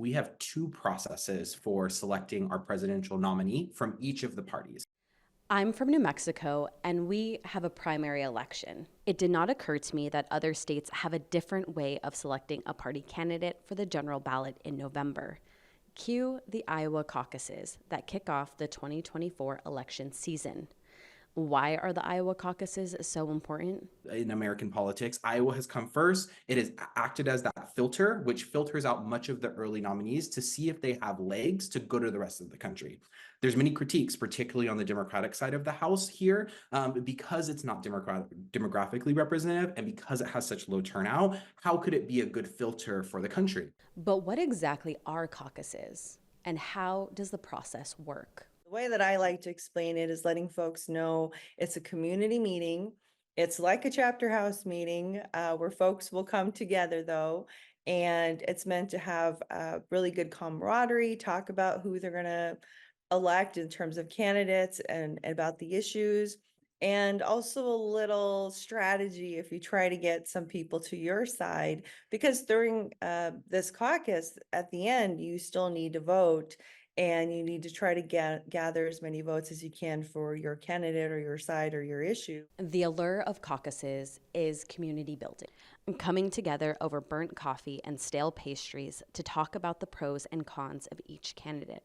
We have two processes for selecting our presidential nominee from each of the parties. I'm from New Mexico, and we have a primary election. It did not occur to me that other states have a different way of selecting a party candidate for the general ballot in November. Cue the Iowa caucuses that kick off the 2024 election season. Why are the Iowa caucuses so important? In American politics, Iowa has come first. It has acted as that filter, which filters out much of the early nominees to see if they have legs to go to the rest of the country. There's many critiques, particularly on the Democratic side of the House here, because it's not demographically representative and because it has such low turnout. How could it be a good filter for the country? But what exactly are caucuses, and how does the process work? The way that I like to explain it is letting folks know it's a community meeting. It's like a chapter house meeting where folks will come together though, and it's meant to have really good camaraderie, talk about who they're going to elect in terms of candidates and about the issues, and also a little strategy if you try to get some people to your side, because during this caucus at the end, you still need to vote. And you need to try to gather as many votes as you can for your candidate or your side or your issue. The allure of caucuses is community building, coming together over burnt coffee and stale pastries to talk about the pros and cons of each candidate.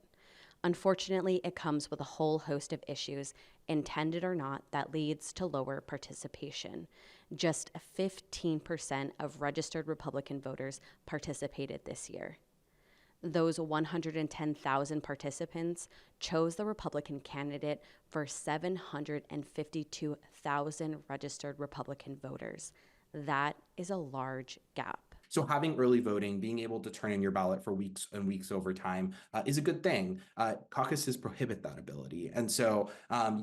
Unfortunately, it comes with a whole host of issues, intended or not, that leads to lower participation. Just 15% of registered Republican voters participated this year. Those 110,000 participants chose the Republican candidate for 752,000 registered Republican voters. That is a large gap. So having early voting, being able to turn in your ballot for weeks and weeks over time is a good thing. Caucuses prohibit that ability. And so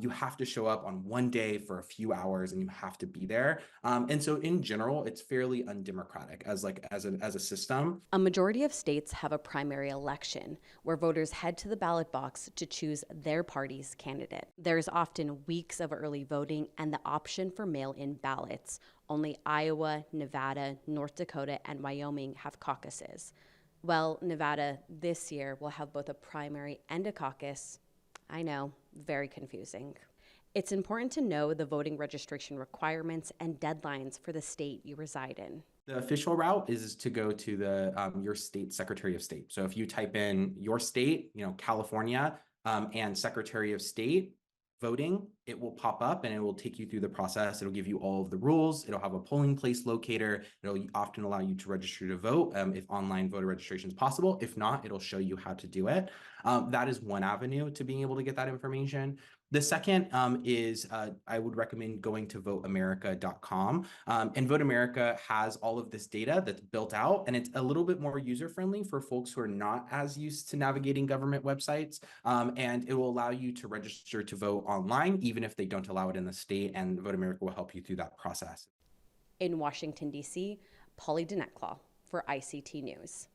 you have to show up on one day for a few hours and you have to be there. And so in general, it's fairly undemocratic as a system. A majority of states have a primary election where voters head to the ballot box to choose their party's candidate. There's often weeks of early voting and the option for mail-in ballots. Only Iowa, Nevada, North Dakota, and Wyoming have caucuses. Well, Nevada this year will have both a primary and a caucus. I know, very confusing. It's important to know the voting registration requirements and deadlines for the state you reside in. The official route is to go to the your state Secretary of State. So if you type in your state, California, and Secretary of State voting, it will pop up and it will take you through the process. It'll give you all of the rules. It'll have a polling place locator. It'll often allow you to register to vote if online voter registration is possible. If not, it'll show you how to do it. That is one avenue to being able to get that information. The second is I would recommend going to voteamerica.com. And Vote America has all of this data that's built out, and it's a little bit more user-friendly for folks who are not as used to navigating government websites. And it will allow you to register to vote online, even if they don't allow it in the state, and Vote America will help you through that process. In Washington, D.C., Pauly Denetclaw for ICT News.